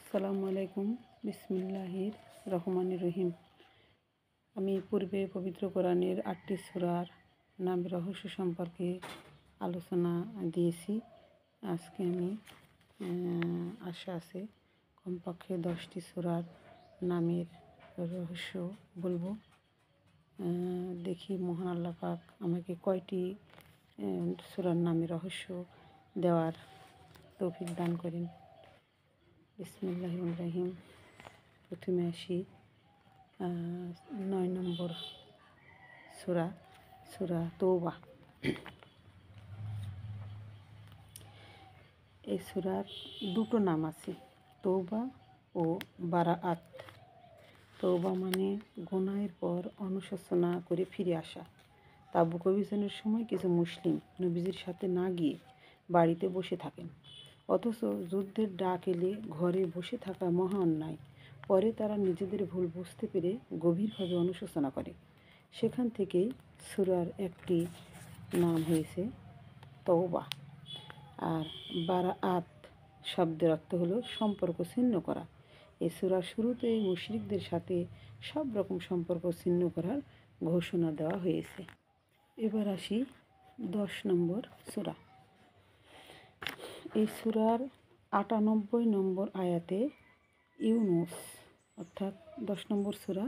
আসসালামু আলাইকুম। বিসমিল্লাহির রহমানির রহিম। আমি পূর্বে পবিত্র কোরআনের ৮টি সূরার নাম রহস্য সম্পর্কে আলোচনা দিয়েছি। আজকে আমি আশা আছে কমপক্ষে 10টি সূরার নামের রহস্য বলবো। দেখি মহান আল্লাহ পাক আমাকে কয়টি সূরার নামে রহস্য দেওয়ার তৌফিক দান করেন। বিসমিল্লাহির রহমানির রহিম। প্রথমে আসি 9 নম্বর সূরা তওবা। এই সূরার দুটো নাম আছে, তওবা ও বারাআত। তওবা মানে গুনাহের পর অনুশোচনা করে ফিরে আসা। তাবুক অভিযানের সময় কিছু মুসলিম নবীজির সাথে না গিয়ে বাড়িতে বসে থাকেন, অথচ যুদ্ধের ডাক এলে ঘরে বসে থাকা মহা অন্যায়। পরে তারা নিজেদের ভুল বুঝতে পেরে গভীরভাবে অনুশোচনা করে। সেখান থেকেই সূরার একটি নাম হয়েছে তওবা। আর বারাআত শব্দের অর্থ হলো সম্পর্ক ছিন্ন করা। এই সূরার শুরুতেই মুশরিকদের সাথে সব রকম সম্পর্ক ছিন্ন করার ঘোষণা দেওয়া হয়েছে। এবার আসি 10 নম্বর সূরা। এই সূরার ৯৮ নম্বর আয়াতে ইউনুস, অর্থাৎ 10 নম্বর সূরা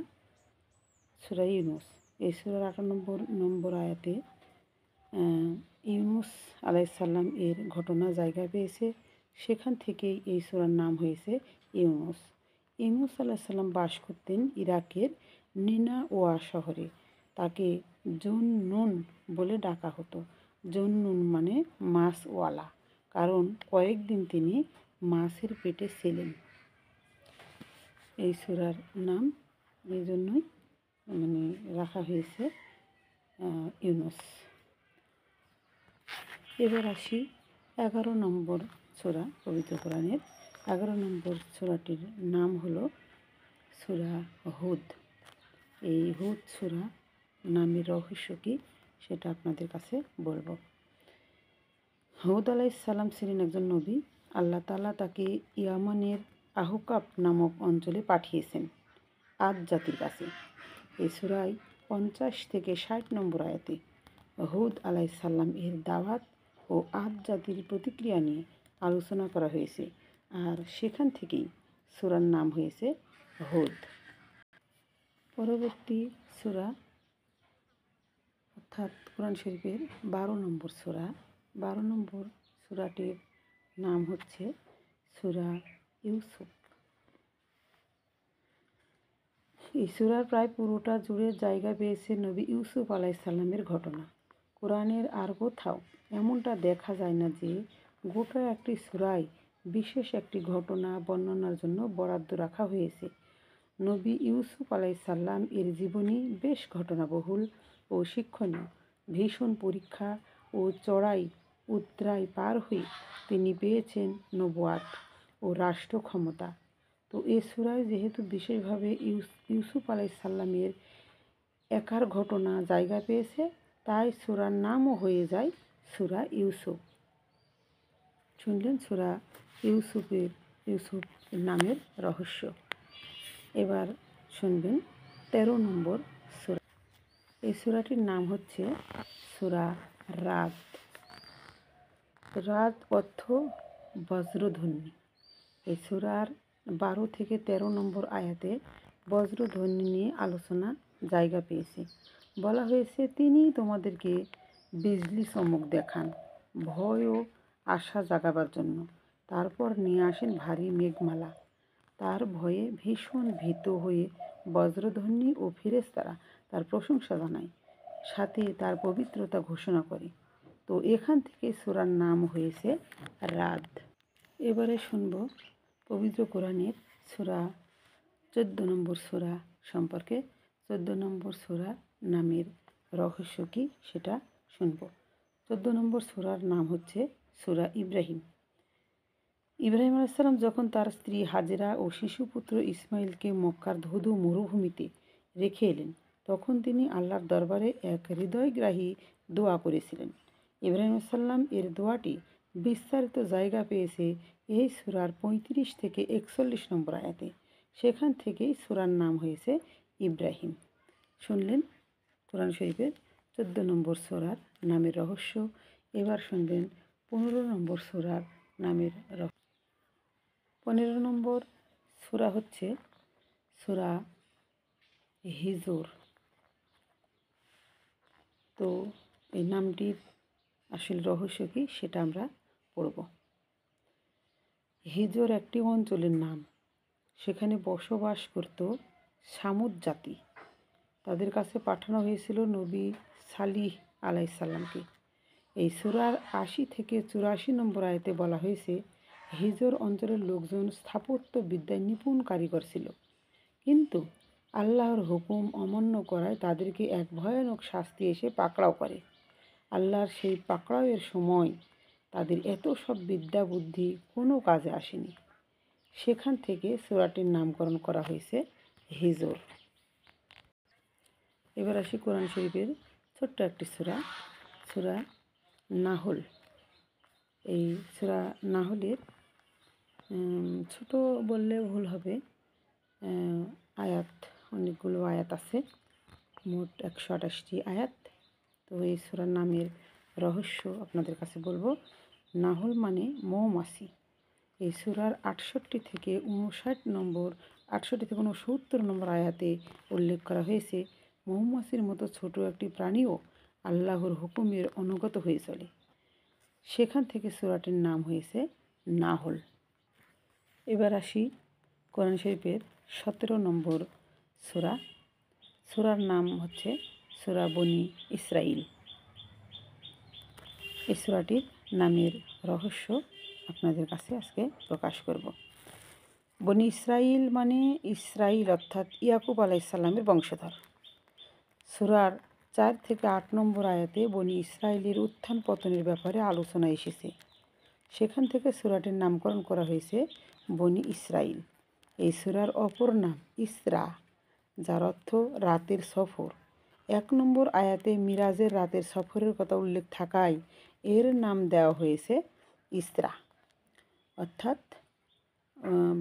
ইউনুস। এই সূরার ৯৮ নম্বর আয়াতে ইউনুস আলাইসাল্লাম এর ঘটনা জায়গা পেয়েছে। সেখান থেকেই এই সূরার নাম হয়েছে ইউনুস। ইউনুস আলাইসাল্লাম বাস করতেন ইরাকের নিনাওয়া শহরে। তাকে জুন্নুন বলে ডাকা হতো। জুন্নুন মানে মাছওয়ালা, কারণ কয়েকদিন তিনি মাছের পেটে ছিলেন। এই সূরার নাম এই জন্যই রাখা হয়েছে ইউনুস। এবার আসি 11 নম্বর সূরা পবিত্র কোরআনের। 11 নম্বর সূরাটির নাম হলো সূরা হুদ। এই হুদ সূরা নামের রহস্য কি সেটা আপনাদের কাছে বলবো। হুদ আলাইসাল্লাম ছিলেন একজন নবী। আল্লাহ তাআলা তাকে ইয়ামানের আহকাব নামক অঞ্চলে পাঠিয়েছেন, আদ জাতির কাছে। এই সূরায় 50 থেকে 60 নম্বর আয়াতে হুদ আলাইসাল্লাম এর দাওয়াত ও আদ জাতির প্রতিক্রিয়া নিয়ে আলোচনা করা হয়েছে। আর সেখান থেকেই সূরার নাম হয়েছে হুদ। পরবর্তী সূরা, অর্থাৎ কোরআন শরীফের 12 নম্বর সূরা। 12 নম্বর সূরাটির নাম হচ্ছে সূরা ইউসুফ। এই সূরার প্রায় পুরোটা জুড়ে জায়গা পেয়েছে নবী ইউসুফ আলাইসাল্লামের ঘটনা। কোরআনের আর কোথাও এমনটা দেখা যায় না যে গোটা একটি সূরায় বিশেষ একটি ঘটনা বর্ণনার জন্য বরাদ্দ রাখা হয়েছে। নবী ইউসুফ আলাইসাল্লাম এর জীবনী বেশ ঘটনাবহুল ও শিক্ষণীয়। ভীষণ পরীক্ষা ও চড়াই উতরাই পার হয়ে তিনি পেয়েছেন নবুয়াত ও রাষ্ট্র ক্ষমতা। তো এই সূরায় যেহেতু বিশেষভাবে ইউসুফ আলাইসাল্লামের একার ঘটনা জায়গা পেয়েছে, তাই সূরার নামও হয়ে যায় সূরা ইউসুফ। শুনলেন সূরা ইউসুফ নামের রহস্য। এবার শুনবেন 13 নম্বর সূরা। এই সূরাটির নাম হচ্ছে সূরা রাদ। রাদ অর্থ বজ্রধ্বনি। এই সূরার 12 থেকে 13 নম্বর আয়াতে বজ্রধ্বনি নিয়ে আলোচনা জায়গা পেয়েছে। বলা হয়েছে, তিনি তোমাদেরকে বিজলি চমক দেখান ভয় ও আশা জাগাবার জন্য। তারপর নিয়ে আসেন ভারী মেঘমালা। তার ভয়ে ভীষণ ভীত হয়ে বজ্রধ্বনি ও ফেরেশতারা তার প্রশংসা জানায়, সাথে তার পবিত্রতা ঘোষণা করে। তো এখান থেকে সূরার নাম হয়েছে রাদ। এবারে শুনব পবিত্র কোরআনের সূরা 14 নম্বর সূরা সম্পর্কে। 14 নম্বর সূরা নামের রহস্য কি সেটা শুনব। 14 নম্বর সূরার নাম হচ্ছে সূরা ইব্রাহিম। ইব্রাহিম আলাইসাল্লাম যখন তার স্ত্রী হাজেরা ও শিশুপুত্র ইসমাইলকে মক্কার ধুধু মরুভূমিতে রেখে এলেন, তখন তিনি আল্লাহর দরবারে এক হৃদয়গ্রাহী দোয়া করেছিলেন। ইব্রাহিম আলাইসাল্লাম এর দোয়াটি বিস্তারিত জায়গা পেয়েছে এই সূরার 35 থেকে 41 নম্বর আয়াতে। সেখান থেকেই সূরার নাম হয়েছে ইব্রাহিম। শুনলেন কোরআন শরীফের 14 নম্বর সূরার নামের রহস্য। এবার শুনবেন 15 নম্বর সূরার নামের রহস্য। 15 নম্বর সূরা হচ্ছে সূরা হিজর। তো এই নামটির আসল রহস্য কী সেটা আমরা পড়ব। হিজর একটি অঞ্চলের নাম। সেখানে বসবাস করত সামুদ জাতি। তাদের কাছে পাঠানো হয়েছিল নবী সালিহ আলাইসাল্লামকে। এই সূরার 80 থেকে 84 নম্বর আয়াতে বলা হয়েছে, হিজর অঞ্চলের লোকজন স্থাপত্য বিদ্যায় নিপুণ কারিগর ছিল, কিন্তু আল্লাহর হুকুম অমান্য করায় তাদেরকে এক ভয়ানক শাস্তি এসে পাকড়াও করে। আল্লাহর সেই পাকড়াওয়ের সময় তাদের এত সব বিদ্যা বুদ্ধি কোনো কাজে আসেনি। সেখান থেকে সূরাটির নামকরণ করা হয়েছে হিজর। এবার আসি কোরআন শরীফের ছোট্ট একটি সূরা, সূরা নাহল। এই সূরা নাহলের ছোট বললে ভুল হবে, আয়াত অনেকগুলো আয়াত আছে, মোট 128টি আয়াত। তো এই সূরার নামের রহস্য আপনাদের কাছে বলবো। নাহল মানে মৌমাছি। এই সূরার 68 থেকে 69 নম্বর আয়াতে উল্লেখ করা হয়েছে, মৌমাছির মতো ছোট একটি প্রাণীও আল্লাহর হুকুমের অনুগত হয়ে চলে। সেখান থেকে সূরাটির নাম হয়েছে নাহল। এবার আসি কোরআন শরীফের 17 নম্বর সূরা। সূরার নাম হচ্ছে সূরা বনী ইসরাইল। এই সূরাটির নামের রহস্য আপনাদের কাছে আজকে প্রকাশ করব। বনী ইসরাইল মানে ইসরাইল অর্থাৎ ইয়াকুব আলাইসাল্লামের বংশধর। সূরার 4 থেকে 8 নম্বর আয়াতে বনী ইসরাইলের উত্থান পতনের ব্যাপারে আলোচনা এসেছে। সেখান থেকে সূরাটির নামকরণ করা হয়েছে বনী ইসরাইল। এই সূরার অপর নাম ইসরা, যার অর্থ রাতের সফর। 1 নম্বর আয়াতে মিরাজের রাতের সফরের কথা উল্লেখ থাকায় এর নাম দেওয়া হয়েছে ইসরা, অর্থাৎ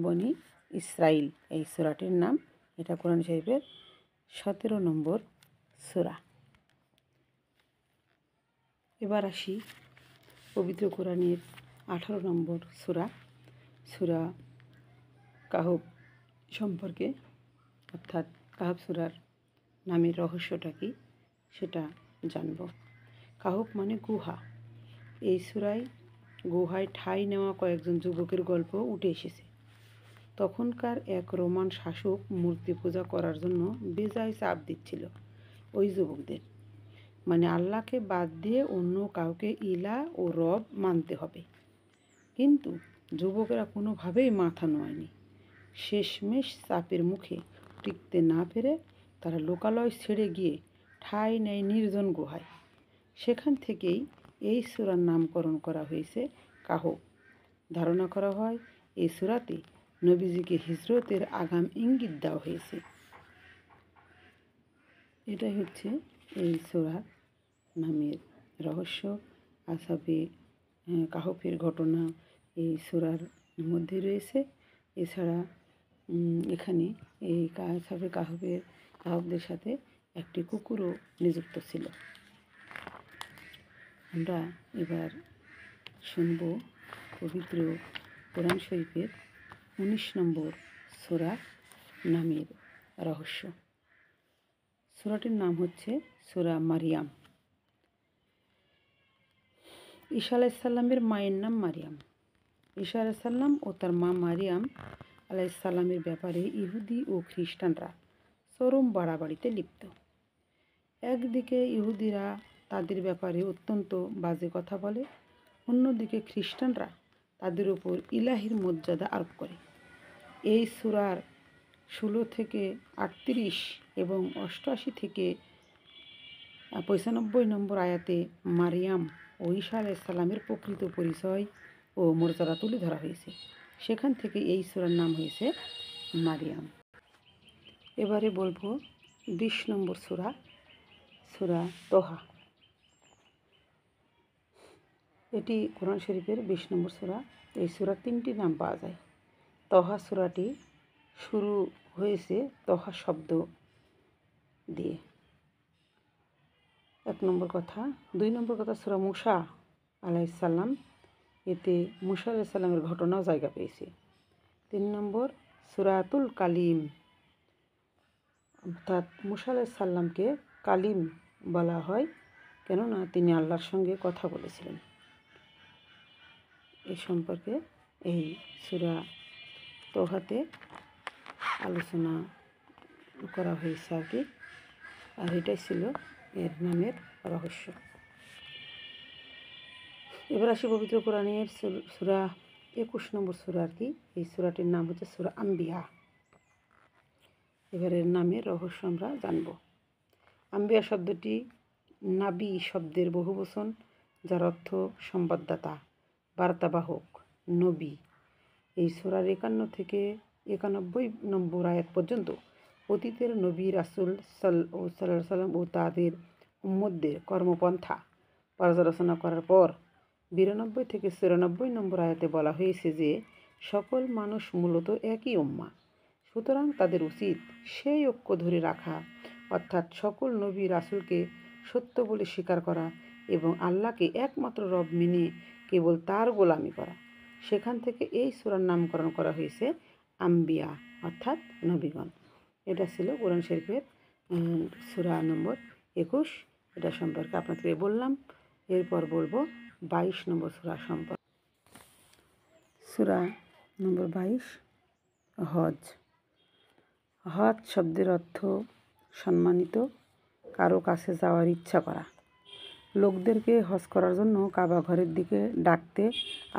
বনী ইসরাইল এই সূরাটির নাম। এটা কোরআন শরীফের 17 নম্বর সূরা। এবার আসি পবিত্র কোরআনের 18 নম্বর সূরা, সূরা কাহফ সম্পর্কে, অর্থাৎ কাহফ সূরার নামের রহস্যটা কী সেটা জানব। কাহফ মানে গুহা। এই সূরায় গুহায় ঠাঁই নেওয়া কয়েকজন যুবকের গল্প উঠে এসেছে। তখনকার এক রোমান শাসক মূর্তি পূজা করার জন্য বেজায় চাপ দিচ্ছিল ওই যুবকদের, মানে আল্লাহকে বাদ দিয়ে অন্য কাউকে ইলা ও রব মানতে হবে। কিন্তু যুবকেরা কোনোভাবেই মাথা নোয়ায়নি। শেষমেশ চাপের মুখে টিকতে না পেরে তারা লোকালয় ছেড়ে গিয়ে ঠাঁই নেয় নির্জন গুহায়। সেখান থেকেই এই সূরার নামকরণ করা হয়েছে কাহফ। ধারণা করা হয় এই সূরাতে নবীজিকে হিজরতের আগাম ইঙ্গিত দেওয়া হয়েছে। এটাই হচ্ছে এই সূরার নামের রহস্য। আসহাবে কাহফের ঘটনা এই সূরার মধ্যে রয়েছে। এছাড়া এখানে এই আসহাবে কাহফদের সাথে একটি কুকুরও নিযুক্ত ছিল। আমরা এবার শুনব পবিত্র কোরআন শরীফের 19 নম্বর সূরা নামের রহস্য। সূরাটির নাম হচ্ছে সূরা মারিয়াম। ঈসা আলাইসাল্লামের মায়ের নাম মারিয়াম। ঈসা আলাইসাল্লাম ও তার মা মারিয়াম আলাইসাল্লামের ব্যাপারে ইহুদি ও খ্রিস্টানরা চরম বাড়াবাড়িতে লিপ্ত। একদিকে ইহুদিরা তাদের ব্যাপারে অত্যন্ত বাজে কথা বলে, অন্যদিকে খ্রিস্টানরা তাদের উপর ইলাহির মর্যাদা আরোপ করে। এই সূরার 16 থেকে 38 এবং 88 থেকে 95 নম্বর আয়াতে মারিয়াম ও ঈসা আলাইসাল্লামের প্রকৃত পরিচয় ও মর্যাদা তুলে ধরা হয়েছে। সেখান থেকে এই সূরার নাম হয়েছে মারিয়াম। এবারে বলবো 20 নম্বর সূরা, সূরা তোহা। এটি কোরআন শরীফের 20 নম্বর সূরা। এই সূরার 3টি নাম পাওয়া যায়। তহা সূরাটি শুরু হয়েছে তহা শব্দ দিয়ে, 1 নম্বর কথা। 2 নম্বর কথা, সূরা মূসা আলাইহিস সালাম, এতে মূসা আলাইহিস সালামের ঘটনাও জায়গা পেয়েছে। 3 নম্বর, সূরাতুল কালিম, অর্থাৎ মূসা আলাইহিস সালামকে কালিম বলা হয় কেননা তিনি আল্লাহর সঙ্গে কথা বলেছিলেন। এই সম্পর্কে এই সূরা তহাতে আলোচনা করা হয়েছে আর কি। আর এটাই ছিল এর নামের রহস্য। এবার আসি পবিত্র কোরআনের সূরা 21 নম্বর সূরা আর কি। এই সূরাটির নাম হচ্ছে সূরা আম্বিয়া। এবার এর নামের রহস্য আমরা জানব। আম্বিয়া শব্দটি নাবী শব্দের বহুবচন, যার অর্থ সংবাদদাতা, বার্তাবাহক, নবী। এই সূরার 51 থেকে 91 নম্বর আয়াত পর্যন্ত অতীতের নবী রাসূল সাল্লাল্লাহু আলাইহি ওয়াসাল্লাম ও তাদের উম্মতদের কর্মপন্থা পর্যালোচনা করার পর 92 থেকে 94 নম্বর আয়াতে বলা হয়েছে যে সকল মানুষ মূলত একই উম্মাহ, সুতরাং তাদের উচিত সেই ঐক্য ধরে রাখা, অর্থাৎ সকল নবী রাসূলকে সত্য বলে স্বীকার করা এবং আল্লাহকে একমাত্র রব মেনে কেবল তার গোলামি করা। সেখান থেকে এই সূরার নামকরণ করা হয়েছে আম্বিয়া, অর্থাৎ নবীগণ। এটা ছিল কোরআন শরীফের সূরা নম্বর 21। এটা সম্পর্কে আপনাকে বললাম। এরপর বলবো 22 নম্বর সূরা সম্পর্কে। সূরা নম্বর 22, হজ। হজ শব্দের অর্থ সম্মানিত কারো কাছে যাওয়ার ইচ্ছা করা। লোকদেরকে হজ করার জন্য কাবা ঘরের দিকে ডাকতে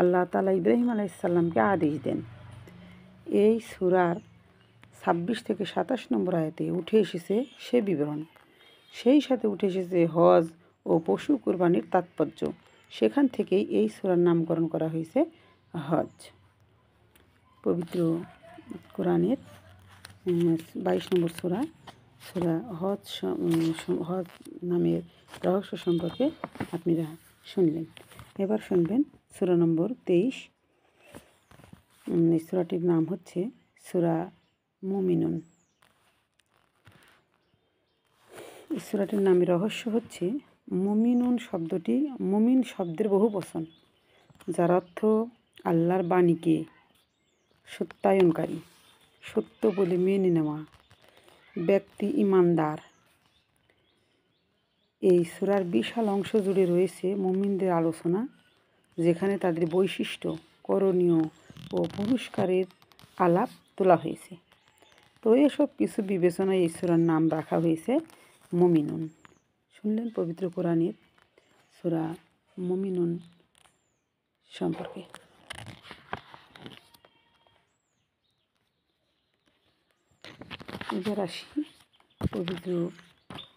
আল্লাহ তাআলা ইব্রাহিম আলাইহিস সালামকে আদেশ দেন। এই সূরার 26 থেকে 27 নম্বর আয়াতে উঠে এসেছে সে বিবরণ। সেই সাথে উঠে এসেছে হজ ও পশু কুরবানির তাৎপর্য। সেখান থেকেই এই সূরার নামকরণ করা হয়েছে হজ। পবিত্র কোরআনের 22 নম্বর সূরা, সূরা হজ নামের রহস্য সম্পর্কে আপনারা শুনলেন। এবার শুনবেন সূরা নম্বর 23। এই সূরাটির নাম হচ্ছে সূরা মুমিনুন। এই সূরাটির নামের রহস্য হচ্ছে মুমিনুন শব্দটি মুমিন শব্দের বহুবচন, যার অর্থ আল্লাহর বাণীকে সত্যায়নকারী, সত্য বলে মেনে নেওয়া ব্যক্তি, ঈমানদার। এই সূরার বিশাল অংশ জুড়ে রয়েছে মুমিনদের আলোচনা, যেখানে তাদের বৈশিষ্ট্য, করণীয় ও পুরস্কারের আলাপ তোলা হয়েছে। তো এসব কিছু বিবেচনায় এই সূরার নাম রাখা হয়েছে মুমিনুন। শুনলেন পবিত্র কোরআনের সূরা মুমিনুন সম্পর্কে। এবার আসি পবিত্র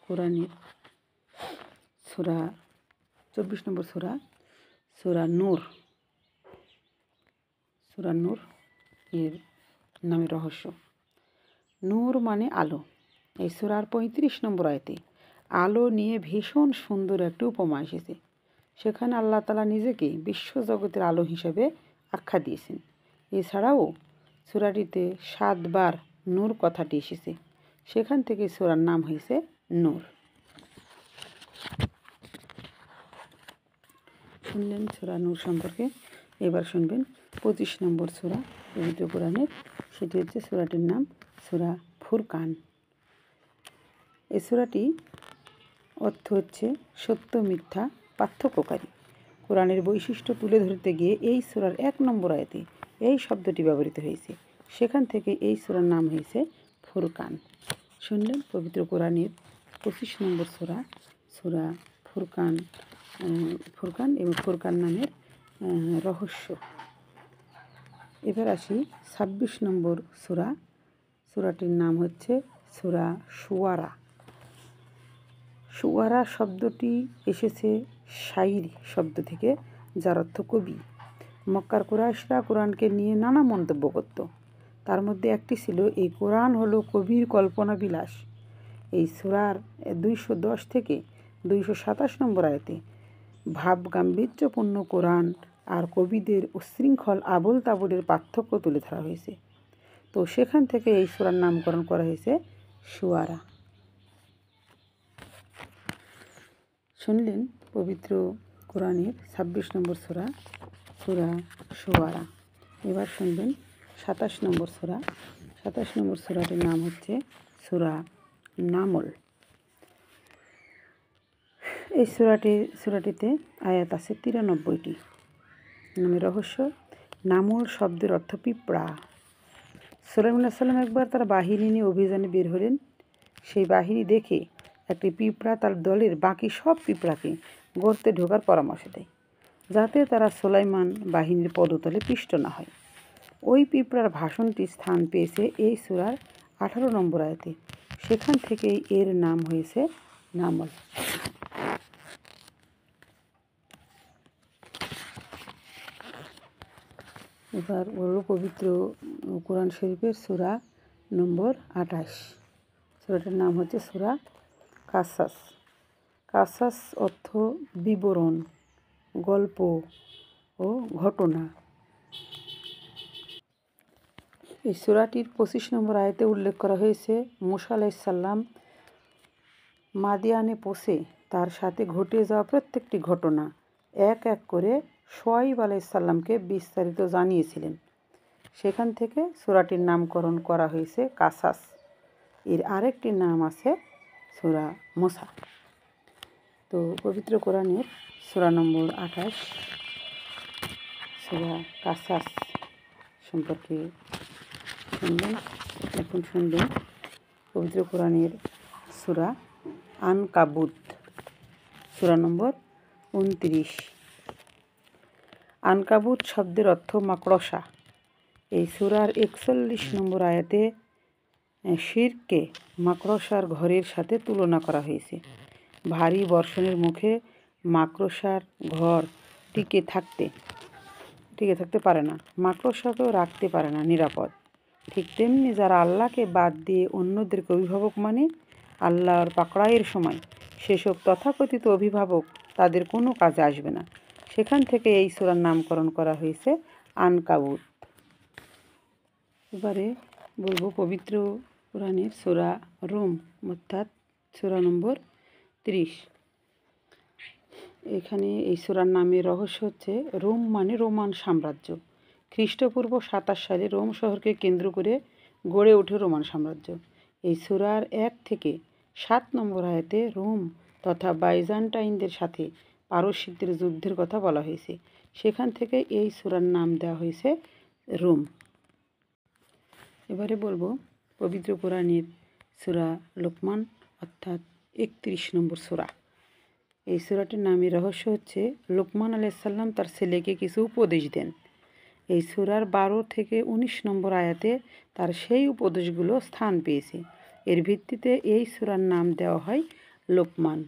কোরআনের সূরা 24 নম্বর সূরা, সূরা নূর। সূরা নূর এর নামের রহস্য। নূর মানে আলো। এই সূরার 35 নম্বর আয়াতে আলো নিয়ে ভীষণ সুন্দর একটি উপমা এসেছে। সেখানে আল্লাহ তাআলা নিজেকে বিশ্বজগতের আলো হিসেবে আখ্যা দিয়েছেন। এছাড়াও সূরাটিতে 7 বার নূর কথাটি এসেছে। সেখান থেকে সূরার নাম হয়েছে নূর। শুনলেন সূরা নূর সম্পর্কে। এবার শুনবেন 25 নম্বর সূরা পবিত্র কোরআনের। সেটি হচ্ছে সূরাটির নাম সূরা ফুরকান। এই সূরাটি অর্থ হচ্ছে সত্য মিথ্যা পার্থক্যকারী। কোরআনের বৈশিষ্ট্য তুলে ধরতে গিয়ে এই সূরার 1 নম্বর আয়াতে এই শব্দটি ব্যবহৃত হয়েছে। সেখান থেকে এই সূরার নাম হয়েছে ফুরকান। শুনলেন পবিত্র কোরআনের 25 নম্বর সূরা, সূরা ফুরকান। ফুরকান এবং ফুরকান নামের রহস্য। এবার আসি 26 নম্বর সূরা। সূরাটির নাম হচ্ছে সূরা শুআরা। শুআরা শব্দটি এসেছে শাইর শব্দ থেকে, যার অর্থ কবি। মক্কার কুরাইশরা কোরআনকে নিয়ে নানা মন্তব্য করত। তার মধ্যে একটি ছিল এই কোরআন হলো কবির কল্পনা বিলাস। এই সূরার 210 থেকে 227 নম্বর আয়াতে ভাব গাম্ভীর্যপূর্ণ কোরআন আর কবিদের উচ্ছৃঙ্খল আবোল তাবোলের পার্থক্য তুলে ধরা হয়েছে। তো সেখান থেকে এই সূরার নামকরণ করা হয়েছে শুআরা। শুনলেন পবিত্র কোরআনের ২৬ নম্বর সূরা, সূরা শুআরা। এবার শুনবেন ২৭ নম্বর সূরা। ২৭ নম্বর সূরাটির নাম হচ্ছে সূরা নামল। এই সূরাটিতে আয়াত আছে ৯৩টি। নামের রহস্য, নামল শব্দের অর্থ পিঁপড়া। সুলাইমান আলাইহিস সালাম একবার তার বাহিনী নিয়ে অভিযানে বের হলেন। সেই বাহিনী দেখে একটি পিঁপড়া তার দলের বাকি সব পিঁপড়াকে গর্তে ঢোকার পরামর্শ দেয়, যাতে তারা সুলাইমান বাহিনীর পদতলে পিষ্ট না হয়। ওই পিঁপড়ার ভাষণটি স্থান পেয়েছে এই সূরার ১৮ নম্বর আয়াতে। সেখান থেকেই এর নাম হয়েছে নামল। এবার বলব পবিত্র কোরআন শরীফের সূরা নম্বর ২৮। সূরাটার নাম হচ্ছে সূরা কাসাস। কাসাস অর্থ বিবরণ, গল্প ও ঘটনা। এই সূরাটির ২৫ নম্বর আয়াতে উল্লেখ করা হয়েছে মূসা আলাইহিস সালাম মাদিয়ানে পৌঁছে তার সাথে ঘটে যাওয়া প্রত্যেকটি ঘটনা এক এক করে শুআয়ব আলাইহিস সালামকে বিস্তারিত জানিয়েছিলেন। সেখান থেকে সূরাটির নামকরণ করা হয়েছে কাসাস। এর আরেকটি নাম আছে সূরা মূসা। তো পবিত্র কোরআনের সূরা নম্বর ২৮, সূরা কাসাস সম্পর্কে শুনলেন। এখন শুনবেন পবিত্র কোরআনের সূরা আনকাবুত, সূরা নম্বর ২৯। আনকাবুত শব্দের অর্থ মাকড়সা। এই সূরার ৪১ নম্বর আয়াতে শিরকে মাকড়সার ঘরের সাথে তুলনা করা হয়েছে। ভারী বর্ষণের মুখে মাকড়সার ঘর টিকে থাকতে পারে না, মাকড়সাকেও রাখতে পারে না নিরাপদ। ঠিক তেমনি যারা আল্লাহকে বাদ দিয়ে অন্যদেরকে অভিভাবক মানে আল্লাহর পাকড়াইয়ের সময় সেসব তথাকথিত অভিভাবক তাদের কোনো কাজে আসবে না। সেখান থেকে এই সূরার নামকরণ করা হয়েছে আনকাবুত। এবারে বলবো পবিত্র কোরআনের সূরা রুম, অর্থাৎ সূরা নম্বর ৩০। এখানে এই সূরার নামের রহস্য হচ্ছে রোম মানে রোমান সাম্রাজ্য। খ্রিস্টপূর্ব ২৭ সালে রোম শহরকে কেন্দ্র করে গড়ে ওঠে রোমান সাম্রাজ্য। এই সূরার ১ থেকে ৭ নম্বর আয়াতে রোম তথা বাইজান্টাইনদের সাথে পারস্যদের যুদ্ধের কথা বলা হয়েছে। সেখান থেকে এই সূরার নাম দেওয়া হয়েছে রোম। এবারে বলবো পবিত্র কোরআনের সূরা লোকমান, অর্থাৎ ৩১ নম্বর সূরা। এই সূরাটির নামের রহস্য হচ্ছে লোকমান আলাইহিস সালাম তার ছেলেকে কিছু উপদেশ দেন। এই সূরার ১২ থেকে ১৯ নম্বর আয়াতে তার সেই উপদেশগুলো স্থান পেয়েছে। এর ভিত্তিতে এই সূরার নাম দেওয়া হয় লোকমান।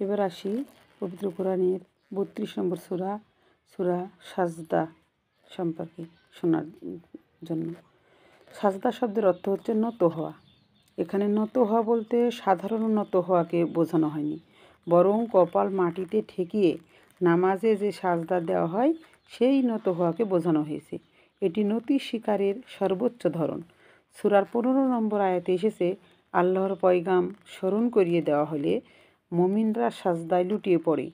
এবার আসি পবিত্র কোরআনের ৩২ নম্বর সূরা, সূরা সাজদা সম্পর্কে শোনার জন্য। সাজদা শব্দের অর্থ হচ্ছে নত হওয়া। এখানে নত হওয়া বলতে সাধারণ নত হওয়াকে বোঝানো হয়নি, বরং কপাল মাটিতে ঠেকিয়ে নামাজে যে সাজদা দেওয়া হয় সেই নত হওয়াকে বোঝানো হয়েছে। এটি নতি স্বীকারের সর্বোচ্চ ধরন। সূরার ১৫ নম্বর আয়াতে এসেছে আল্লাহর পয়গাম স্মরণ করিয়ে দেওয়া হলে মুমিনরা সাজদায় লুটিয়ে পড়ে।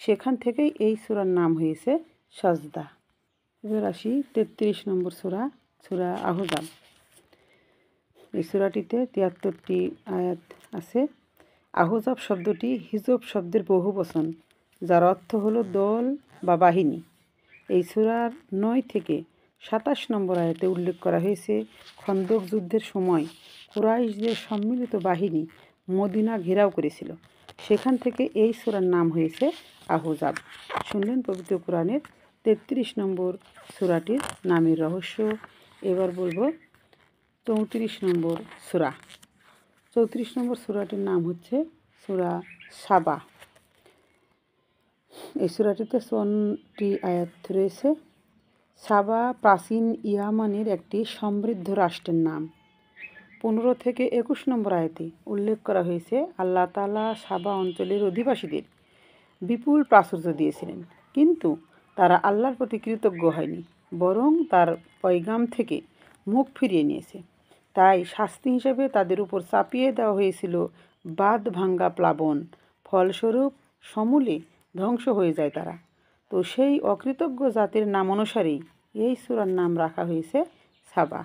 সেখান থেকেই এই সূরার নাম হয়েছে সাজদা। এবার আসি ৩৩ নম্বর সূরা, সূরা আহজাব। এই সূরাটিতে ৭৩টি আয়াত আছে। আহজাব শব্দটি হিজব শব্দের বহুবচন, যার অর্থ হলো দল বা বাহিনী। এই সূরার ৯ থেকে ২৭ নম্বর আয়াতে উল্লেখ করা হয়েছে খন্দক যুদ্ধের সময় কুরাইশদের সম্মিলিত বাহিনী মদিনা ঘেরাও করেছিল। সেখান থেকে এই সূরার নাম হয়েছে আহজাব। শুনলেন পবিত্র কোরআনের ৩৩ নম্বর সূরাটির নামের রহস্য। এবার বলবো ৩৪ নম্বর সূরা। ৩৪ নম্বর সূরাটির নাম হচ্ছে সূরা সাবা। এই সূরাটিতে ৫৪টি আয়াত রয়েছে। সাবা প্রাচীন ইয়ামানের একটি সমৃদ্ধ রাষ্ট্রের নাম। ১৫ থেকে ২১ নম্বর আয়াতে উল্লেখ করা হয়েছে আল্লাহ তাআলা সাবা অঞ্চলের অধিবাসীদের বিপুল প্রাচুর্য দিয়েছিলেন, কিন্তু তারা আল্লাহর প্রতি কৃতজ্ঞ হয়নি, বরং তার পয়গাম থেকে মুখ ফিরিয়ে নিয়েছে। তাই শাস্তি হিসেবে তাদের উপর চাপিয়ে দেওয়া হয়েছিল বাঁধ ভাঙ্গা প্লাবন। ফলস্বরূপ সমূলে ধ্বংস হয়ে যায় তারা। তো সেই অকৃতজ্ঞ জাতির নাম অনুসারেই এই সূরার নাম রাখা হয়েছে সাবা।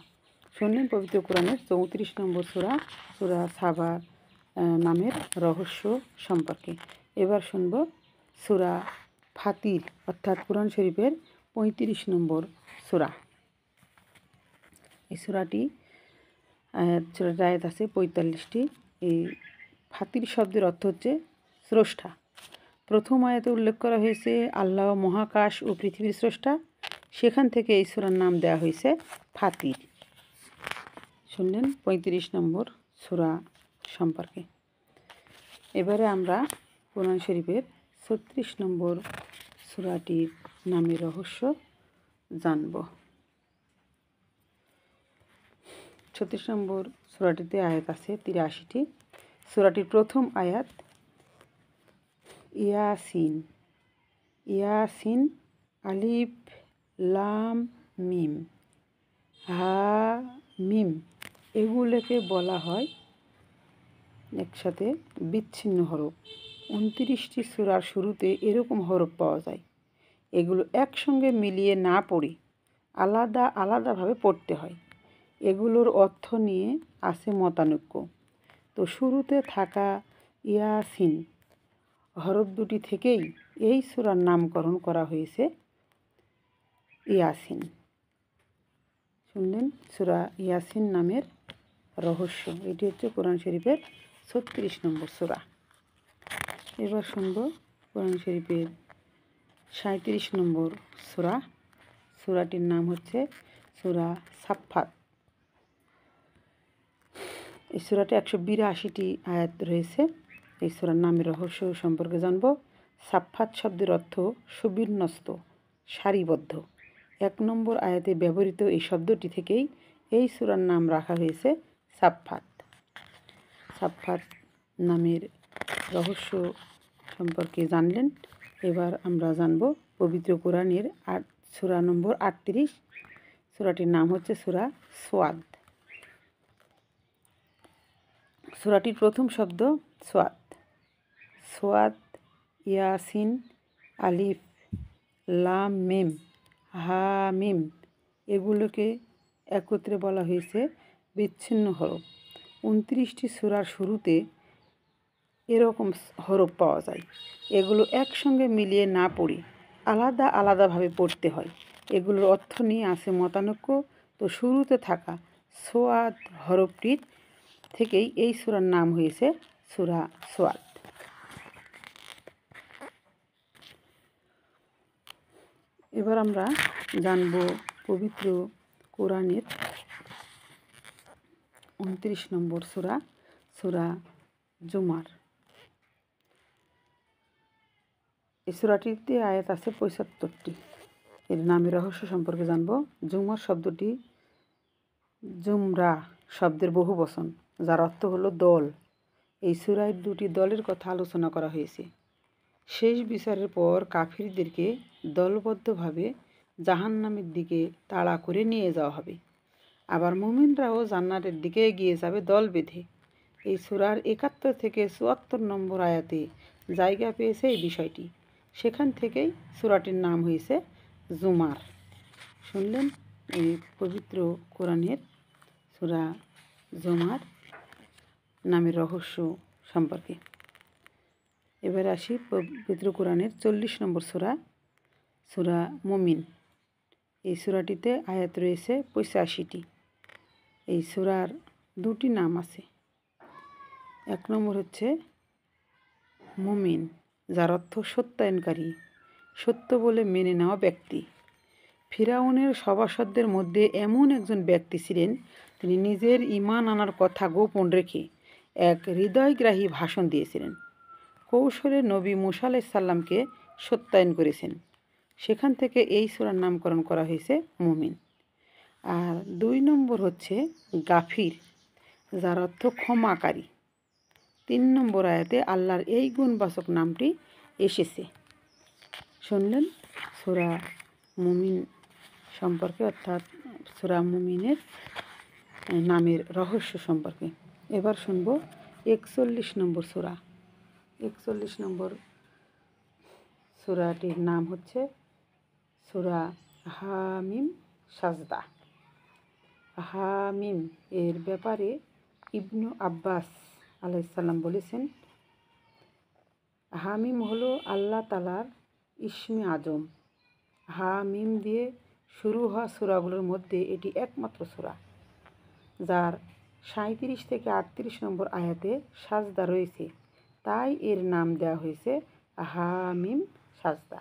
শুনলেন পবিত্র কোরআনের 34 নম্বর সূরা, সূরা সাবা নামের রহস্য সম্পর্কে। এবার শুনব সূরা ফাতির অর্থাৎ কোরআন শরীফের 35 নম্বর সূরা। এই সূরাটি আয়াত আছে 45টি। এই ফাতির শব্দের অর্থ হচ্ছে স্রষ্টা। প্রথম আয়াতে উল্লেখ করা হয়েছে আল্লাহ মহাকাশ ও পৃথিবীর স্রষ্টা, সেখান থেকে এই সূরার নাম দেওয়া হয়েছে ফাতির। শুনলেন 35 নম্বর সূরা সম্পর্কে। এবারে আমরা কোরআন শরীফের 36 নম্বর সূরাটির নামের রহস্য জানব। 36 নম্বর সূরাটিতে আয়াত আছে 83টি। সূরাটির প্রথম আয়াত ইয়াসিন। ইয়াসিন আলিফ লাম মিম হা মিম, এগুলোকে বলা হয় একসাথে বিচ্ছিন্ন হরফ। 29টি সূরার শুরুতে এরকম হরফ পাওয়া যায়। এগুলো একসঙ্গে মিলিয়ে না পড়ে আলাদা আলাদাভাবে পড়তে হয়। এগুলোর অর্থ নিয়ে আছে মতানৈক্য। তো শুরুতে থাকা ইয়াসিন হরফ দুটি থেকেই এই সূরার নামকরণ করা হয়েছে ইয়াসিন। শুনলেন সূরা ইয়াসিন নামের রহস্য। এটি হচ্ছে কোরআন শরীফের 36 নম্বর সূরা। এবার শুনব কোরআন শরীফের 37 নম্বর সূরা। সূরাটির নাম হচ্ছে সূরা সাফফাত। এই সূরাতে 182টি আয়াত রয়েছে। এই সূরার নামের রহস্য সম্পর্কে জানব। সাফফাত শব্দের অর্থ সুবিন্যস্ত, সারিবদ্ধ। 1 নম্বর আয়াতে ব্যবহৃত এই শব্দটি থেকেই এই সূরার নাম রাখা হয়েছে সাফফাত। সাফফাত নামের রহস্য সম্পর্কে জানলেন। এবার আমরা জানব পবিত্র কোরআনের সূরা নম্বর 38। সূরাটির নাম হচ্ছে সূরা সোয়াদ। সূরাটির প্রথম শব্দ সোয়াদ। সোয়াদ, ইয়াসিন, আলিফ লাম মিম হা মিম, এগুলোকে একত্রে বলা হয়েছে বিচ্ছিন্ন হরফ। 29টি সূরার শুরুতে এরকম হরফ পাওয়া যায়। এগুলো একসঙ্গে মিলিয়ে না পড়ে আলাদা আলাদাভাবে পড়তে হয়। এগুলোর অর্থ নিয়ে আছে মতানৈক্য। তো শুরুতে থাকা সোয়াদ হরফটির থেকেই এই সূরার নাম হয়েছে সূরা সোয়াদ। এবার আমরা জানব পবিত্র কোরআনের 29 নম্বর সূরা, সূরা জুমার। এই সূরাটিতে আয়াত আছে 75টি। এর নামের রহস্য সম্পর্কে জানব। জুমার শব্দটি জুমরা শব্দের বহু বচন, যার অর্থ হলো দল। এই সূরায় 2টি দলের কথা আলোচনা করা হয়েছে। শেষ বিচারের পর কাফিরদেরকে দলবদ্ধভাবে জাহান্নামের দিকে তাড়া করে নিয়ে যাওয়া হবে। আবার মুমিনরাও জান্নাতের দিকে এগিয়ে যাবে দল বেঁধে। এই সূরার 71 থেকে 74 নম্বর আয়াতে জায়গা পেয়েছে এই বিষয়টি। সেখান থেকেই সূরাটির নাম হয়েছে জুমার। শুনলেন এই পবিত্র কোরআনের সূরা জুমার নামের রহস্য সম্পর্কে। এবার আসি পবিত্র কোরআনের 40 নম্বর সূরা, সূরা মুমিন। এই সূরাটিতে আয়াত রয়েছে 85টি। এই সূরার 2টি নাম আছে। 1 নম্বর হচ্ছে মুমিন, যার অর্থ সত্যায়নকারী, সত্য বলে মেনে নেওয়া ব্যক্তি। ফিরাউনের সভাসদদের মধ্যে এমন একজন ব্যক্তি ছিলেন, তিনি নিজের ঈমান আনার কথা গোপন রেখে এক হৃদয়গ্রাহী ভাষণ দিয়েছিলেন। কৌশলে নবী মূসা আলাইহিস সালামকে সত্যায়ন করেছেন। সেখান থেকে এই সূরার নামকরণ করা হয়েছে মুমিন। আর 2 নম্বর হচ্ছে গাফির, যার অর্থ ক্ষমাকারী। 3 নম্বর আয়াতে আল্লাহর এই গুণবাচক নামটি এসেছে। শুনলেন সূরা মুমিন সম্পর্কে, অর্থাৎ সূরা মুমিনের নামের রহস্য সম্পর্কে। এবার শুনব 41 নম্বর সূরা। 41 নম্বর সূরাটির নাম হচ্ছে সূরা হামিম সাজদা। হামিম এর ব্যাপারে ইবনু আব্বাস আলাইসাল্লাম বলেছেন, হামিম হলো আল্লাহ তাআলার ইসমে আজম। হামিম দিয়ে শুরু হওয়া সূরাগুলোর মধ্যে এটি একমাত্র সূরা যার 37 থেকে 38 নম্বর আয়াতে সাজদা রয়েছে, তাই এর নাম দেওয়া হয়েছে হামিম সাজদা।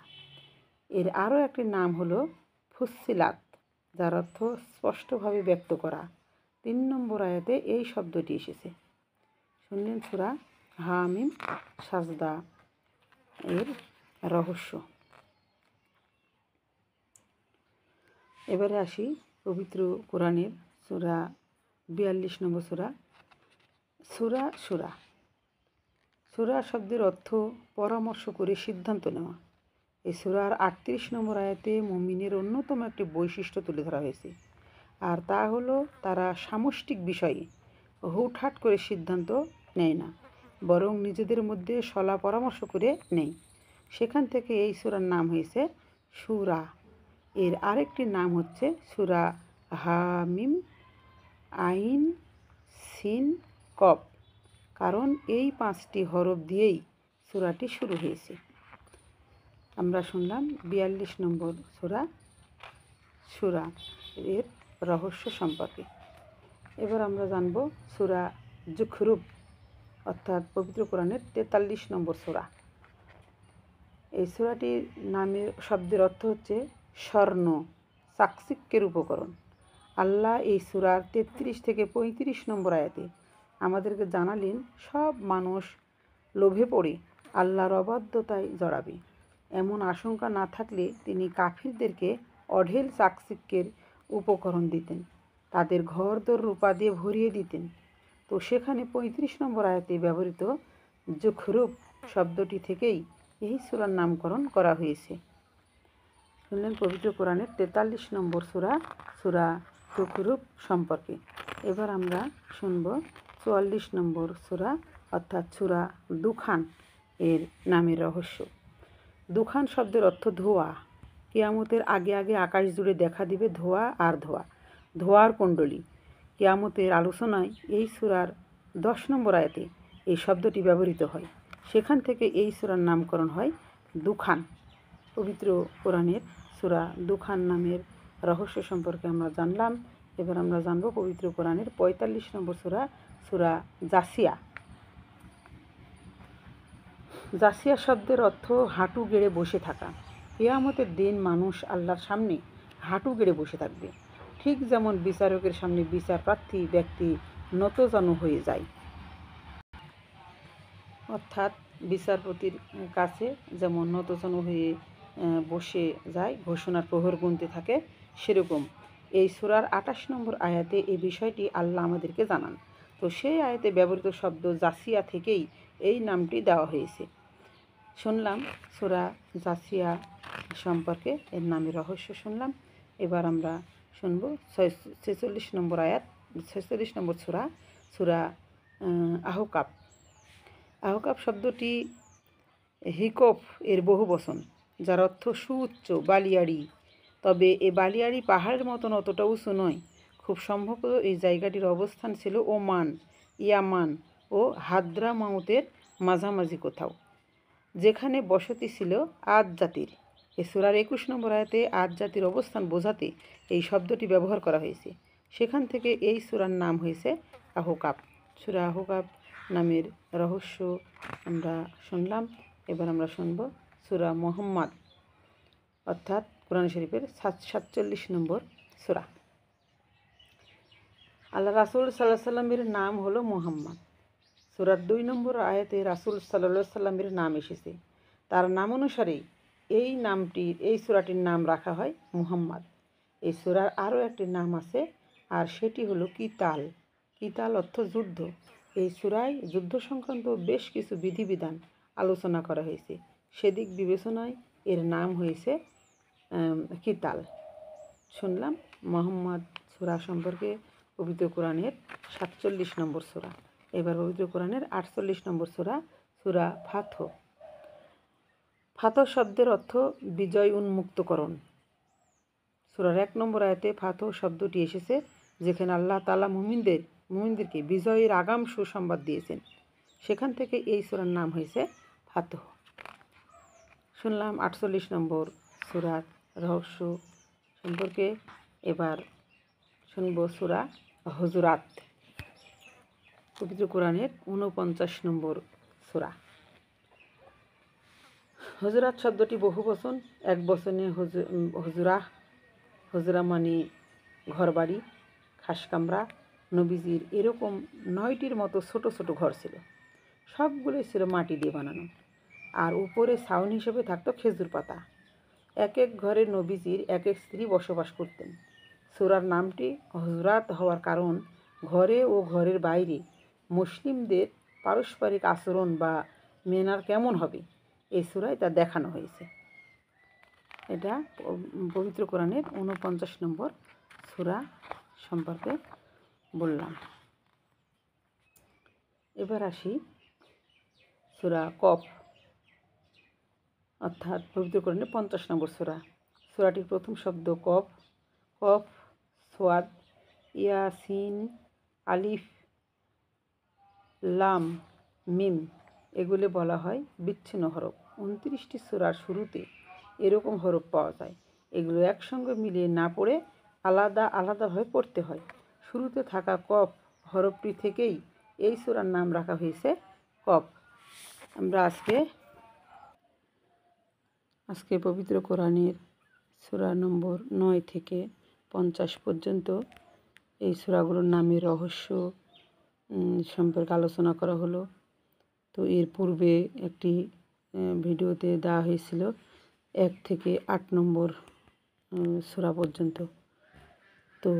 এর আরও একটি নাম হলো ফুসসিলাত, যার অর্থ স্পষ্টভাবে ব্যক্ত করা। 3 নম্বর আয়াতে এই শব্দটি এসেছে। শুনলেন সূরা হামিম সাজদা এর রহস্য। এবারে আসি পবিত্র কোরআনের সূরা 42 নম্বর সূরা। সূরা শব্দের অর্থ পরামর্শ করে সিদ্ধান্ত নেওয়া। এই সূরার 38 নম্বর আয়াতে মুমিনের অন্যতম একটি বৈশিষ্ট্য তুলে ধরা হয়েছে, আর তা হলো তারা সামষ্টিক বিষয়ে হুটহাট করে সিদ্ধান্ত নেয় না, বরং নিজেদের মধ্যে সলা পরামর্শ করে নেয়। সেখান থেকে এই সূরার নাম হয়েছে সূরা। এর আরেকটি নাম হচ্ছে সূরা হামিম আইন সিন কফ, কারণ এই 5টি হরফ দিয়েই সূরাটি শুরু হয়েছে। আমরা শুনলাম 42 নম্বর সূরা এর রহস্য সম্পর্কে। এবার আমরা জানব সূরা যুখরুফ, অর্থাৎ পবিত্র কোরআনের 43 নম্বর সূরা। এই সূরাটির নামের শব্দের অর্থ হচ্ছে স্বর্ণ, চাকচিক্যের উপকরণ। আল্লাহ এই সূরার 33 থেকে 35 নম্বর আয়াতে আমাদেরকে জানালেন, সব মানুষ লোভে পড়ে আল্লাহর অবাধ্যতায় জড়াবে। এমন আশঙ্কা না থাকলে তিনি কাফিরদেরকে অঢেল চাকচিক্যের উপকরণ দিতেন, তাদের ঘরদোর রূপা দিয়ে ভরিয়ে দিতেন। তো সেখানে 35 নম্বর আয়াতে ব্যবহৃত যুখরুফ শব্দটি থেকেই এই সূরার নামকরণ করা হয়েছে। শুনলেন পবিত্র কোরআনের 43 নম্বর সূরা যুখরুফ সম্পর্কে। এবার আমরা শুনব 44 নম্বর সূরা, অর্থাৎ সূরা দুখান এর নামের রহস্য। দুখান শব্দের অর্থ ধোঁয়া। কিয়ামতের আগে আগে আকাশ জুড়ে দেখা দিবে ধোঁয়া আর ধোঁয়া, ধোঁয়ার কুণ্ডলী। কিয়ামতের আলোচনায় এই সূরার 10 নম্বর আয়াতে এই শব্দটি ব্যবহৃত হয়। সেখান থেকে এই সূরার নামকরণ হয় দুখান। পবিত্র কোরআনের সূরা দুখান নামের রহস্য সম্পর্কে আমরা জানলাম। এবার আমরা জানব পবিত্র কোরআনের 45 নম্বর সূরা জাসিয়া। জাসিয়া শব্দের অর্থ হাঁটু গেড়ে বসে থাকা। কিয়ামতের দিন মানুষ আল্লাহর সামনে হাঁটু গেড়ে বসে থাকবে, ঠিক যেমন বিচারকের সামনে বিচার প্রার্থী ব্যক্তি নতজানু হয়ে যায়, অর্থাৎ বিচারপতির কাছে যেমন নতজানু হয়ে বসে যায়, ঘোষণার প্রহর গুনতে থাকে, সেরকম এই সূরার 28 নম্বর আয়াতে এই বিষয়টি আল্লাহ আমাদেরকে জানান। তো সেই আয়াতে ব্যবহৃত শব্দ জাসিয়া থেকেই এই নামটি দেওয়া হয়েছে। শুনলাম সূরা জাসিয়া সম্পর্কে, এর নামের রহস্য শুনলাম। এবার আমরা শুনব 46 নম্বর আয়াত, 46 নম্বর সূরা আহকাফ। আহকাফ শব্দটি হিকফ এর বহু বচন, যার অর্থ সুউচ্চ বালিয়াড়ি। তবে এ বালিয়াড়ি পাহাড়ের মতন অতটা উঁচু নয়। খুব সম্ভবত এই জায়গাটির অবস্থান ছিল ওমান, ইয়ামান ও হাদ্রামাউতের মাঝামাঝি কোথাও, যেখানে বসতি ছিল আদ জাতির। এ সূরার 21 নম্বর আয়াতে আদ জাতির অবস্থান বোঝাতে এই শব্দটি ব্যবহার করা হয়েছে। সেখান থেকে এই সূরার নাম হয়েছে আহকাফ। সূরা আহকাফ নামের রহস্য আমরা শুনলাম। এবার আমরা শুনব সূরা মুহাম্মদ, অর্থাৎ কোরআন শরীফের 47 নম্বর সূরা। আল্লাহ রাসূল সাল্লাল্লাহু আলাইহি সাল্লামের নাম হলো মুহাম্মদ। সূরার 2 নম্বর আয়াতে রাসূল সাল্লাল্লাহু আলাইহি সাল্লামের নাম এসেছে। তার নাম অনুসারেই এই সূরাটির নাম রাখা হয় মুহাম্মদ। এই সূরার আরও একটি নাম আছে, আর সেটি হলো কিতাল। কিতাল অর্থ যুদ্ধ। এই সূরায় যুদ্ধ সংক্রান্ত বেশ কিছু বিধিবিধান আলোচনা করা হয়েছে। সেদিক বিবেচনায় এর নাম হয়েছে কিতাল। শুনলাম মোহাম্মদ সূরা সম্পর্কে পবিত্র কোরআনের 47 নম্বর সূরা। এবার পবিত্র কোরআনের 48 নম্বর সূরা, সূরা ফাতহ। ফাতহ শব্দের অর্থ বিজয় উন্মুক্তকরণ। সূরার 1 নম্বর আয়াতে ফাতহ শব্দটি এসেছে, যেখানে আল্লাহ তাআলা মুমিনদেরকে বিজয়ের আগাম সুসংবাদ দিয়েছেন। সেখান থেকে এই সূরার নাম হয়েছে ফাতহ। শুনলাম 48 নম্বর সূরার রহস্য সম্পর্কে। এবার শুনব সূরা হুজুরাত, পবিত্র কোরআনের 49 নম্বর সূরা। হুজুরাত শব্দটি বহুবচন, এক বচনে হুজরা মানে ঘরবাড়ি, খাসকামরা। নবীজির এরকম 9টির মতো ছোট ছোট ঘর ছিল। সবগুলোই ছিল মাটি দিয়ে বানানো, আর উপরে ছাউনি হিসেবে থাকতো খেজুর পাতা। এক এক ঘরে নবীজির এক এক স্ত্রী বসবাস করতেন। সূরার নামটি হুজরাত হওয়ার কারণ, ঘরে ও ঘরের বাইরে মুসলিমদের পারস্পরিক আচরণ বা ম্যানার কেমন হবে, এই সূরায় তা দেখানো হয়েছে। এটা পবিত্র কোরআনের 49 নম্বর সূরা সম্পর্কে বললাম। এবার আসি সূরা কফ, অর্থাৎ পবিত্র কোরআনের 50 নম্বর সূরা। সূরাটির প্রথম শব্দ কফ। কফ, সোয়াদ, ইয়াসিন, আলিফ, লাম, মিম এগুলো বলা হয় বিচ্ছিন্ন হরফ। 29টি সূরার শুরুতে এরকম হরফ পাওয়া যায়। এগুলো একসঙ্গে মিলিয়ে না পড়ে আলাদা আলাদাভাবে পড়তে হয়। শুরুতে থাকা কফ হরফটি থেকেই এই সূরার নাম রাখা হয়েছে কফ। আমরা আজকে পবিত্র কোরআনের সূরা নম্বর 9 থেকে 50 পর্যন্ত এই সূরাগুলোর নামের রহস্য সম্পর্কে আলোচনা করা হলো। তো এর পূর্বে একটি ভিডিওতে দেওয়া হয়েছিল 1 থেকে 8 নম্বর সূরা পর্যন্ত। তো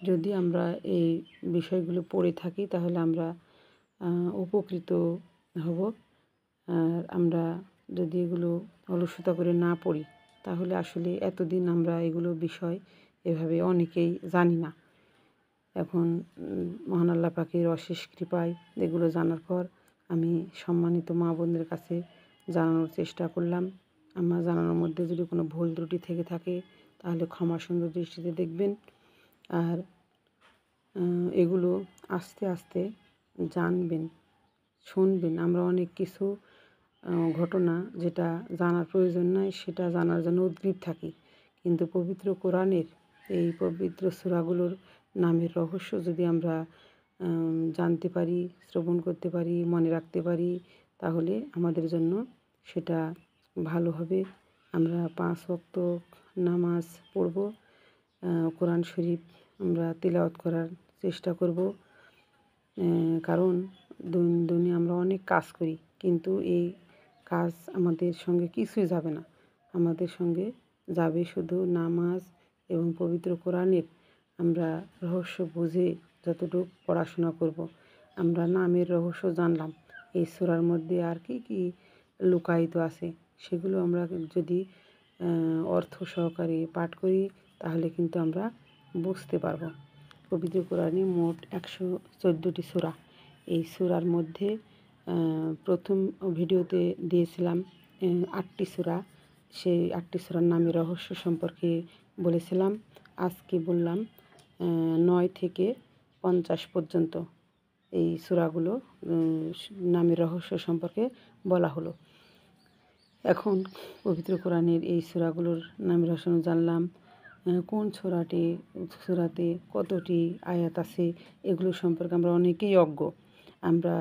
যদি আমরা এই বিষয়গুলো পড়ে থাকি তাহলে আমরা উপকৃত হব। আর আমরা যদি এগুলো অলসতা করে না পড়ি তাহলে আসলে এতদিন আমরা এগুলো বিষয় এভাবে অনেকেই জানি না। এখন মহান আল্লাহ পাকের অশেষ কৃপায় এগুলো জানার পর আমি সম্মানিত মা বোনদের কাছে জানানোর চেষ্টা করলাম। আমার জানানোর মধ্যে যদি কোনো ভুল ত্রুটি থেকে থাকে তাহলে ক্ষমা সুন্দর দৃষ্টিতে দেখবেন। আর এগুলো আস্তে আস্তে জানবেন, শুনবেন। আমরা অনেক কিছু ঘটনা যেটা জানার প্রয়োজন নাই সেটা জানার জন্য উদ্গ্রীব থাকি, কিন্তু পবিত্র কোরআনের এই পবিত্র সূরাগুলোর নামের রহস্য যদি আমরা জানতে পারি, শ্রবণ করতে পারি, মনে রাখতে পারি, তাহলে আমাদের জন্য সেটা ভালো হবে। আমরা 5 ওয়াক্ত নামাজ পড়ব, কোরআন শরীফ আমরা তিলাওয়াত করার চেষ্টা করব। কারণ দৈনন্দিন আমরা অনেক কাজ করি, কিন্তু এই কাজ আমাদের সঙ্গে কিছুই যাবে না। আমাদের সঙ্গে যাবে শুধু নামাজ এবং পবিত্র কোরআনের আমরা রহস্য বুঝে যতটুকু পড়াশোনা করব। আমরা নামের রহস্য জানলাম, এই সূরার মধ্যে আর কি কি লুকায়িত আছে সেগুলো আমরা যদি অর্থ সহকারে পাঠ করি তাহলে কিন্তু আমরা বুঝতে পারব। পবিত্র কোরআনে মোট 114টি সূরা। এই সূরার মধ্যে প্রথম ভিডিওতে দিয়েছিলাম 8টি সূরা। সেই 8টি সূরার নামের রহস্য সম্পর্কে বলেছিলাম। আজকে বললাম 9 থেকে 50 পর্যন্ত এই সূরাগুলো নামের রহস্য সম্পর্কে বলা হলো। এখন পবিত্র কোরআনের এই সূরাগুলোর নামের রহস্য জানলাম। কোন সূরাতে কতটি আয়াত আছে এগুলো সম্পর্কে আমরা অনেকেই অজ্ঞ। আমরা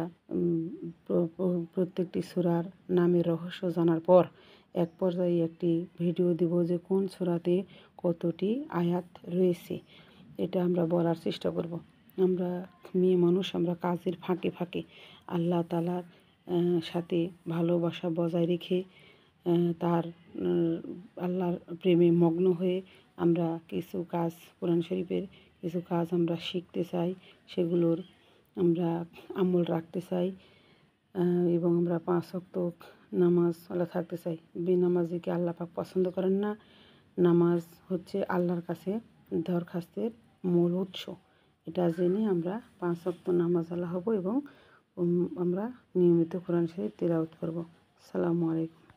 প্রত্যেকটি সূরার নামের রহস্য জানার পর এক পর্যায়ে একটি ভিডিও দেব যে কোন সূরাতে কতটি আয়াত রয়েছে, এটা আমরা বলার চেষ্টা করব। আমরা মেয়ে মানুষ, আমরা কাজের ফাঁকে ফাঁকে আল্লাহ তাআলার সাথে ভালোবাসা বজায় রেখে তার আল্লাহর প্রেমে মগ্ন হয়ে আমরা কিছু কাজ, কোরআন শরীফের কিছু কাজ আমরা শিখতে চাই, সেগুলোর আমরা আমল রাখতে চাই। এবং আমরা 5 ওয়াক্ত নামাজ আল্লাহ থাকতে চাই। বেনামাজিকে আল্লাহ পাক পছন্দ করেন না। নামাজ হচ্ছে আল্লাহর কাছে দরখাস্তের মূল উৎস। এটা জেনে আমরা 5 ওয়াক্ত নামাজ আল্লাহ হব এবং আমরা নিয়মিত কোরআন শরীফ তিলাওয়াত করব। আসসালামু আলাইকুম।